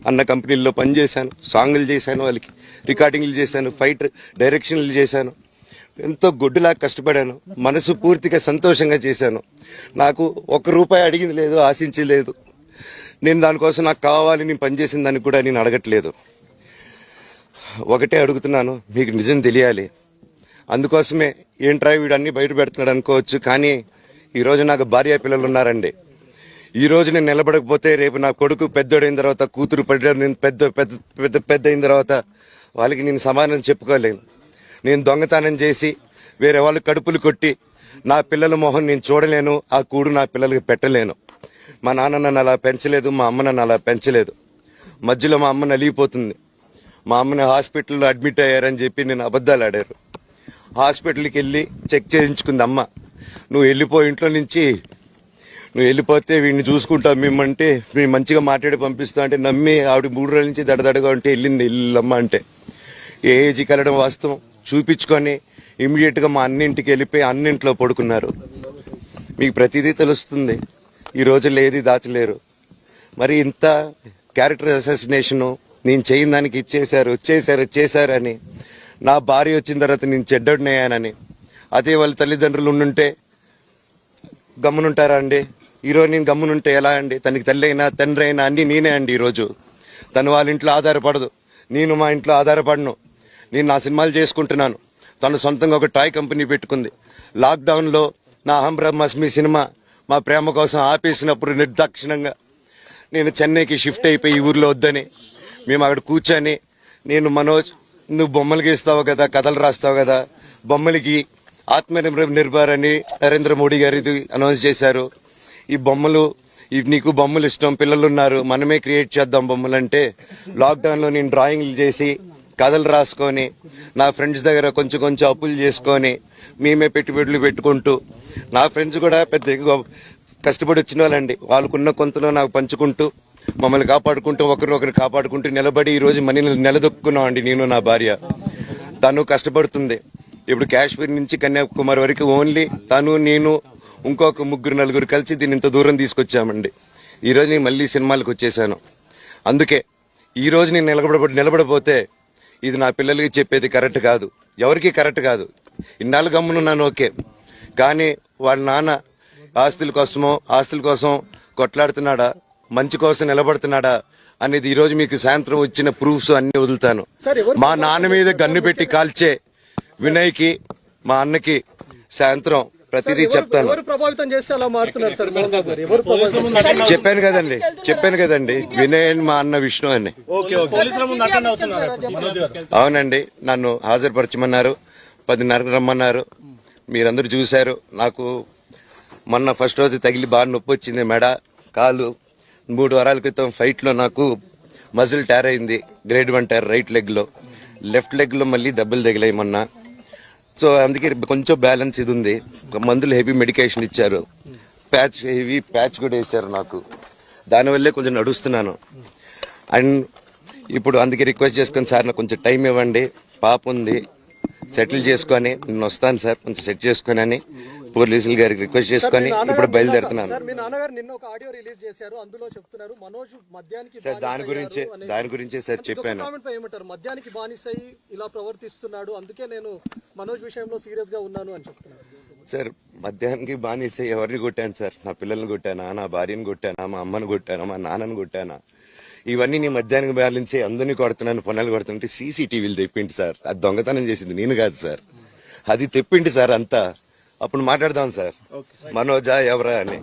అన్న కంపెనీల్లో పనిచేశాను, సాంగులు చేశాను, వాళ్ళకి రికార్డింగ్లు చేశాను, ఫైట్ డైరెక్షన్లు చేశాను. ఎంతో గొడ్డులా కష్టపడాను, మనసు పూర్తిగా సంతోషంగా చేశాను. నాకు ₹1 అడిగింది లేదు, ఆశించలేదు. నేను దానికోసం నాకు కావాలి, నేను పనిచేసిన దానికి కూడా నేను అడగట్లేదు. ఒకటే అడుగుతున్నాను, మీకు నిజం తెలియాలి. అందుకోసమే ఏంట్రా వీడు అన్ని బయట పెడుతున్నాడు అనుకోవచ్చు, కానీ ఈరోజు నాకు భార్య పిల్లలు ఉన్నారండి. ఈ రోజు నేను నిలబడకపోతే రేపు నా కొడుకు పెద్దోడైన తర్వాత, కూతురు నేను పెద్ద అయిన తర్వాత వాళ్ళకి నేను సమాధానం చెప్పుకోలేను. నేను దొంగతనం చేసి వేరే వాళ్ళు కడుపులు కొట్టి నా పిల్లల మొహం నేను చూడలేను, ఆ కూడు నా పిల్లలకి పెట్టలేను. మా నాన్న నన్ను అలా పెంచలేదు, మా అమ్మ నన్ను అలా పెంచలేదు. మధ్యలో మా అమ్మ నలిగిపోతుంది. మా అమ్మని హాస్పిటల్లో అడ్మిట్ అయ్యారని చెప్పి నేను అబద్ధాలు ఆడారు. హాస్పిటల్కి వెళ్ళి చెక్ చేయించుకుంది అమ్మ. నువ్వు వెళ్ళిపో ఇంట్లో నుంచి, నువ్వు వెళ్ళిపోతే వీడిని చూసుకుంటావు మేమంటే, మేము మంచిగా మాట్లాడి పంపిస్తా అంటే నమ్మి ఆవిడ 3 రోజుల నుంచి దడదడగా ఉంటే వెళ్ళింది ఇల్లమ్మ అంటే. ఏజీ కలడం వాస్తవం చూపించుకొని ఇమీడియట్గా మా అన్నింటికి వెళ్ళిపోయి అన్నింట్లో పడుకున్నారు. మీకు ప్రతిదీ తెలుస్తుంది. ఈ రోజుల్లో ఏది దాచలేరు. మరి ఇంత క్యారెక్టర్ అసాసినేషను నేను చేయని దానికి చేశారు అని, నా భార్య వచ్చిన తర్వాత నేను చెడ్డోడినయ్యానని, అదే వాళ్ళ తల్లిదండ్రులు ఉండుంటే గమ్మునుంటారా అండి? ఈరోజు నేను గమ్మునుంటే ఎలా అండి? తనకి తల్లి అయినా తండ్రి అయినా అన్నీ నేనే అండి. ఈరోజు తను వాళ్ళ ఇంట్లో ఆధారపడదు, నేను మా ఇంట్లో ఆధారపడను. నేను నా సినిమాలు చేసుకుంటున్నాను. తను సొంతంగా ఒక టాయ్ కంపెనీ పెట్టుకుంది. లాక్డౌన్లో నా అహం బ్రహ్మాస్మి సినిమా మా ప్రేమ కోసం ఆపేసినప్పుడు నిర్దాక్షిణంగా నేను చెన్నైకి షిఫ్ట్ అయిపోయి ఈ ఊర్లో వద్దని మేము అక్కడ కూర్చొని, నేను మనోజ్ నువ్వు బొమ్మలు గీస్తావు కదా, కథలు రాస్తావు కదా, బొమ్మలకి ఆత్మనిర్భర్ అని నరేంద్ర మోడీ గారు ఇది అనౌన్స్ చేశారు. ఈ బొమ్మలు, నీకు బొమ్మలు ఇష్టం, పిల్లలు ఉన్నారు, మనమే క్రియేట్ చేద్దాం బొమ్మలు అంటే, లాక్డౌన్లో నేను డ్రాయింగ్లు చేసి కథలు రాసుకొని నా ఫ్రెండ్స్ దగ్గర కొంచెం అప్పులు చేసుకొని మేమే పెట్టుబడులు పెట్టుకుంటూ, నా ఫ్రెండ్స్ కూడా పెద్ద కష్టపడి వచ్చిన వాళ్ళండి. వాళ్ళకున్న కొంతలో నాకు పంచుకుంటూ, మమ్మల్ని కాపాడుకుంటూ, ఒకరినొకరు కాపాడుకుంటూ నిలబడి ఈరోజు మనీని నిలదొక్కున్నాం అండి. నేను నా భార్య, తను కష్టపడుతుంది. ఇప్పుడు కాశ్మీర్ నుంచి కన్యాకుమారి వరకు ఓన్లీ తను, నేను, ఇంకొక 3-4 కలిసి దీన్ని ఇంత దూరం తీసుకొచ్చామండి. ఈరోజు నేను మళ్ళీ సినిమాలకు వచ్చేసాను. అందుకే ఈరోజు నేను నిలబడపోతే ఇది నా పిల్లలకి చెప్పేది కరెక్ట్ కాదు, ఎవరికి కరెక్ట్ కాదు. ఇన్నాళ్ళు గమ్మునున్నాను ఓకే, కానీ వాళ్ళ నాన్న ఆస్తుల కోసం కొట్లాడుతున్నాడా, మంచి కోసం నిలబడుతున్నాడా అనేది ఈరోజు మీకు సాయంత్రం వచ్చిన ప్రూఫ్స్ అన్ని వదులుతాను. మా నాన్న మీద గన్ను పెట్టి కాల్చే వినయ్కి, మా అన్నకి సాయంత్రం ప్రతిదీ చెప్తాను. చెప్పాను కదండి, వినయ్ మా అన్న విష్ణు అని. అవునండి, నన్ను హాజరుపరచమన్నారు, 10:30 రమ్మన్నారు. మీరందరూ చూశారు. నాకు మొన్న ఫస్ట్ రోజు తగిలి బాగా నొప్పి వచ్చింది, మెడ, కాలు. 3 వారాల క్రితం ఫైట్లో నాకు మజిల్ టైర్ అయింది, గ్రేడ్ 1 టైర్ రైట్ లెగ్ లో. లెఫ్ట్ లెగ్ లో మళ్ళీ దెబ్బలు తగిలాయి మొన్న. సో అందుకే కొంచెం బ్యాలెన్స్ ఇది ఉంది. మందులు హెవీ మెడికేషన్ ఇచ్చారు, హెవీ ప్యాచ్ కూడా వేశారు నాకు. దానివల్లే కొంచెం నడుస్తున్నాను. అండ్ ఇప్పుడు అందుకే రిక్వెస్ట్ చేసుకొని, సార్ నాకు కొంచెం టైం ఇవ్వండి, పాప ఉంది, సెటిల్ చేసుకొని నేను వస్తాను సార్, కొంచెం సెట్ చేసుకొని అని పోలీసులు గారికి రిక్వెస్ట్ చేసుకొని ఇప్పుడు బయలుదేరుతున్నాను. సార్ దాని గురించే సార్ చెప్పాను. మద్యానికి బానిసై ఇలా ప్రవర్తిస్తున్నాడు, అందుకే నేను మనోజ్ విషయంలో సీరియస్ గా ఉన్నాను అని చెప్తున్నాను. సార్ మద్యానికి బానిసై ఎవరిని కొట్టాను సార్? నా పిల్లల్ని కొట్టానా, నా భార్యను కొట్టానా, మా అమ్మని కొట్టానా, మా నాన్నని కొట్టానా? ఇవన్నీ నీ మద్యానికి బ్యాలెన్స్ అందరినీ కొడుతున్నాను, పొన్నాలు కొడుతుంటే సీసీటీవీలు తెప్పిండి సార్. అది దొంగతనం చేసింది నేను కాదు సార్, అది తెప్పిండి సార్ అంతా. అప్పుడు మాట్లాడదాం సార్, మనోజా ఎవరా అని.